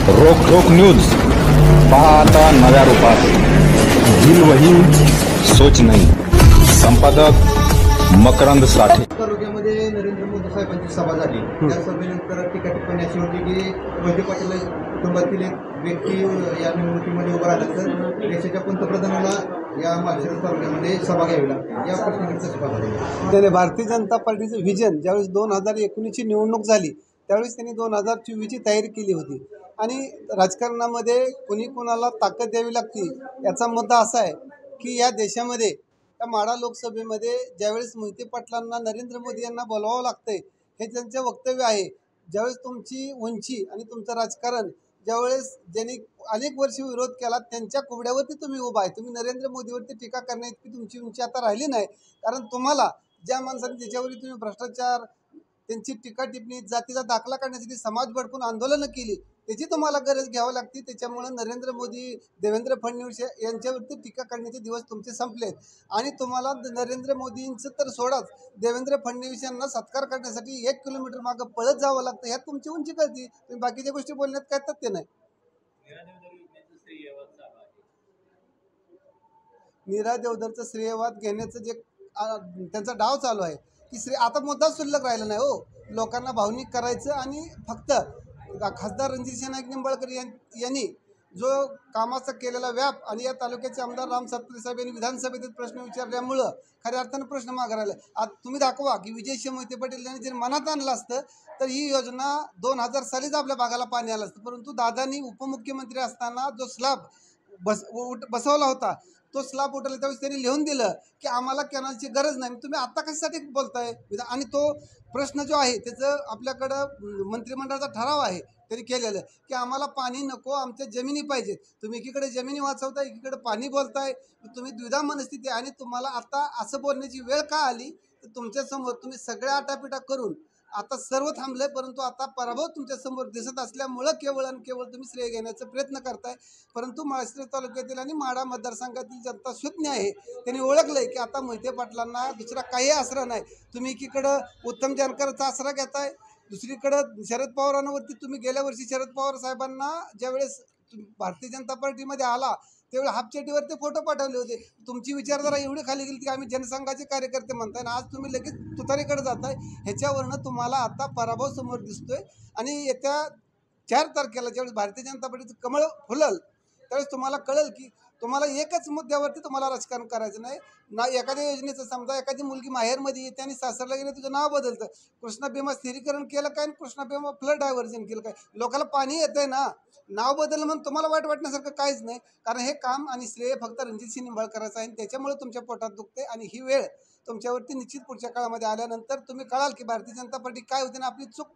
रोक न्यूज पहा आता नव्या रूपात. दिल वही सोच नाही. संपादक मकरंद साठे. तालुक्यामध्ये नरेंद्र मोदी साहेबांची सभा झाली. त्या सभेनंतर टीका टिप्पणी अशी होती की मोहिते पाटील कुटुंबातील एक व्यक्ती या निवडणुकीमध्ये उभा राहिल्यानंतर देशाच्या पंतप्रधानाला या माळशिरस तालुक्यामध्ये सभा घ्यावी लागते. या प्रश्नाकडे कशी पाहता? भारतीय जनता पार्टीचं व्हिजन ज्यावेळेस 2019ची निवडणूक झाली त्यावेळेस त्यांनी 2024ची तयारी केली होती. आणि राजकारणामध्ये कुणी कुणाला ताकद द्यावी लागते याचा मुद्दा असा आहे की या देशामध्ये त्या माढा लोकसभेमध्ये ज्यावेळेस मोहिते पाटलांना नरेंद्र मोदी यांना बोलवावं लागतंय हे त्यांचं वक्तव्य आहे. ज्यावेळेस तुमची उंची आणि तुमचं राजकारण ज्यावेळेस ज्यांनी अनेक वर्ष विरोध केला त्यांच्या कुबड्यावरती तुम्ही उभा आहे. तुम्ही नरेंद्र मोदीवरती टीका करण्याइतकी तुमची उंची आता राहिली नाही. कारण तुम्हाला ज्या माणसाने ज्याच्यावरती तुम्ही भ्रष्टाचार त्यांची टीका टिप्पणी जातीचा दाखला काढण्यासाठी समाज भडकून आंदोलनं केली त्याची तुम्हाला गरज घ्यावी लागते. त्याच्यामुळे नरेंद्र मोदी देवेंद्र फडणवीस यांच्यावरती टीका करण्याचे दिवस तुमचे संपलेत. आणि तुम्हाला नरेंद्र मोदींचं तर सोडाच देवेंद्र फडणवीस यांना सत्कार करण्यासाठी 1 किलोमीटर मागं पळत जावं लागतं. ह्यात तुमची उंची कळती. तुम्ही बाकीच्या गोष्टी बोलण्यात काय तथ्य नाही. नीरा देवधरचं श्रेयवाद घेण्याचं जे त्यांचा डाव चालू आहे की आता मुद्दा शिल्लक राहिला नाही हो. लोकांना भावनिक करायचं आणि फक्त खासदार रणजितसिंह नाईक निंबाळकर यांनी जो कामाचा केलेला व्याप आणि या तालुक्याचे आमदार राम सातपुते साहेब यांनी विधानसभेत प्रश्न विचारल्यामुळं खऱ्या अर्थानं प्रश्न मागे राहिला. आज तुम्ही दाखवा की विजयसिंह मोहिते पाटील यांनी जर मनात आणलं असतं तर ही योजना 2000 सालीच आपल्या भागाला पाणी आलं असतं. परंतु दादांनी उपमुख्यमंत्री असताना जो स्लॅब बसवला होता तो स्लॅब उठवला त्यावेळेस त्यांनी लिहून दिलं की आम्हाला कॅनलची गरज नाही. तुम्ही आत्ता कशासाठी बोलताय? आणि तो प्रश्न जो आहे त्याचं आपल्याकडं मंत्रिमंडळाचा ठराव आहे त्यांनी केलेलं की आम्हाला पाणी नको, आमच्या जमिनी पाहिजेत. तुम्ही एकीकडे जमिनी वाचवताय, एकीकडे पाणी बोलताय. तुम्ही द्विधा मनस्थिती आणि तुम्हाला आता असं बोलण्याची वेळ का आली तर तुमच्यासमोर तुम्ही सगळ्या आटापिटा करून आता सर्व थांबले. परंतु आता पराभव तुमच्यासमोर दिसत असल्यामुळं केवळ आणि केवळ तुम्ही श्रेय घेण्याचा प्रयत्न करताय. परंतु माळशिरस तालुक्यातील आणि माढा मतदारसंघातील जनता सुज्ञ आहे. त्यांनी ओळखलंय की आता मोहिते पाटलांना दुसरा काही आसरा नाही. तुम्ही एकीकडं उत्तम जानकरचा आसरा घेताय, दुसरीकडं शरद पवारांवरती तुम्ही गेल्या वर्षी शरद पवार साहेबांना ज्यावेळेस भारतीय जनता पार्टीमध्ये आला त्यावेळी हाफचेटीवरती फोटो पाठवले होते. तुमची विचारधारा एवढी खाली गेली की आम्ही जनसंघाचे कार्यकर्ते म्हणताय आणि आज तुम्ही लगेच तुतारीकडे जाताय. ह्याच्यावरनं तुम्हाला आता पराभव समोर दिसतोय. आणि येत्या 4 तारखेला ज्यावेळेस भारतीय जनता पार्टीचं कमळ फुलल त्यावेळेस तुम्हाला कळेल की तुम्हाला एकच मुद्द्यावरती तुम्हाला राजकारण करायचं नाही ना. एखाद्या योजनेचं समजा एखादी मुलगी माहेरमध्ये येते आणि सासरला गेले तुझं नाव बदलतं. कृष्णा भीमा स्थिरीकरण केलं काय आणि कृष्णा भीमा फ्लड डायव्हर्जन केलं काय? लोकांना पाणी येतंय ना, नाव बदललं म्हणून तुम्हाला वाईट वाटण्यासारखं काहीच नाही. कारण हे काम आणि श्रेय फक्त रणजितसिंह निंबाळकरांचं आहे आणि त्याच्यामुळे तुमच्या पोटात दुखते. आणि ही वेळ तुमच्यावरती निश्चित पुढच्या काळामध्ये आल्यानंतर तुम्ही कळाल की भारतीय जनता पार्टी काय होते. आणि आपली चूक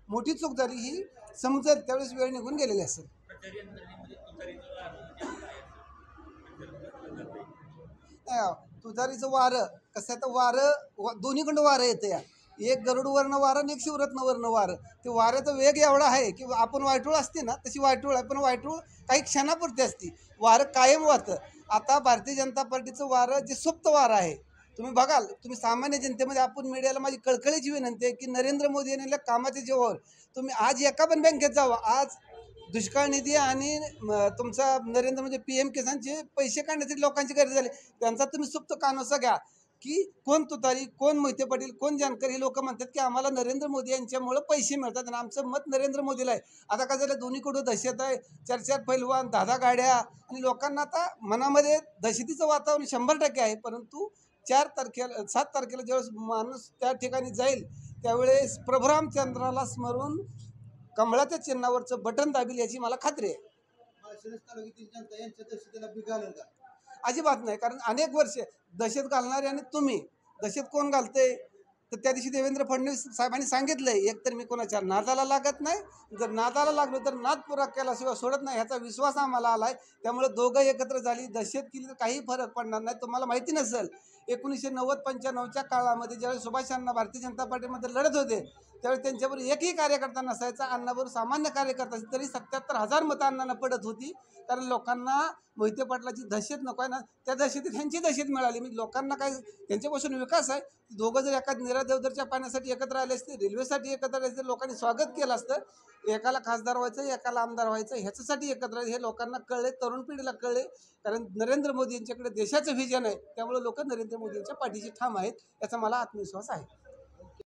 मोठी चूक झाली ही समजेल त्यावेळेस वेळ निघून गेलेली असेल. तुतारीचं वारं कसं आहे तर वारं दोन्हीकडं वारं येतं या. एक गरुडवरनं वारं आणि एक शिवरत्नवरनं वारं. ते वाऱ्याचा वेग एवढा आहे की आपण वायटूळ असते ना तशी वायटूळ आहे. पण वायटूळ काही क्षणापुरती असते, वारं कायम वाहतं. आता भारतीय जनता पार्टीचं वारं जे सुप्त वारं आहे तुम्ही बघाल. तुम्ही सामान्य जनतेमध्ये आपण मीडियाला माझी कळकळीची विनंती आहे की नरेंद्र मोदी यांनी कामाच्या जीवावर तुम्ही आज एका पण बँकेत जावा. आज दुष्काळ निधी आणि तुमचा नरेंद्र मोदी PM किसानचे पैसे काढण्यासाठी लोकांची गरज झाली. त्यांचा तुम्ही सुप्त कानोसा घ्या की कोण तुतारी, कोण मोहिते पाटील, कोण जानकर. हे लोक म्हणतात की आम्हाला नरेंद्र मोदी यांच्यामुळं पैसे मिळतात आणि आमचं मत नरेंद्र मोदीला आहे. आता काय झालं, दोन्हीकडून दहशत आहे. 4 पैलवान, 10 गाड्या आणि लोकांना आता मनामध्ये दहशतीचं वातावरण 100% आहे. परंतु 7 तारखेला ज्यावेळेस माणूस त्या ठिकाणी जाईल त्यावेळेस प्रभू रामचंद्राला स्मरून कमळाच्या चिन्हावरचं बटन दाबील याची मला खात्री आहे. माळशिरस तालुक्यातील जनता यांच्या दहशतीला बिघालेल का? अजिबात नाही. कारण अनेक वर्षे दहशत घालणारे आणि तुम्ही दहशत कोण घालते तर त्या दिवशी देवेंद्र फडणवीस साहेबांनी सांगितलंय एकतर मी कोणाच्या नादाला लागत नाही, जर नादाला लागलो तर नाद पुरा केल्याशिवाय सोडत नाही ह्याचा विश्वास आम्हाला आलाय. त्यामुळे दोघं एकत्र झाली दहशत केली तर काही फरक पडणार नाही. तुम्हाला माहिती नसेल 1990-95च्या काळामध्ये ज्यावेळेस सुभाष अण्णा भारतीय जनता पार्टीमध्ये लढत होते त्यावेळेस त्यांच्यावर एकही कार्यकर्ता नसायचा. अण्णाबरोबर सामान्य कार्यकर्ता तरी 77,000 मतं अण्णांना पडत होती. कारण लोकांना मोहिते पाटलाची दहशत नको आहे ना, त्या दहशतीत ह्यांची दहशत मिळाली. मी लोकांना काय त्यांच्यापासून विकास आहे. दोघं जर एका नीरा देवधरच्या पाण्यासाठी एकत्र आले असते, रेल्वेसाठी एकत्र आले असते, लोकांनी स्वागत केलं असतं. एकाला खासदार व्हायचं, एकाला आमदार व्हायचं, ह्याच्यासाठी एकत्र हे लोकांना कळले, तरुण पिढीला कळले. कारण नरेंद्र मोदी यांच्याकडे देशाचं व्हिजन आहे, त्यामुळे लोक नरेंद्र मोदींच्या पाठीशी ठाम आहेत, याचा मला आत्मविश्वास आहे.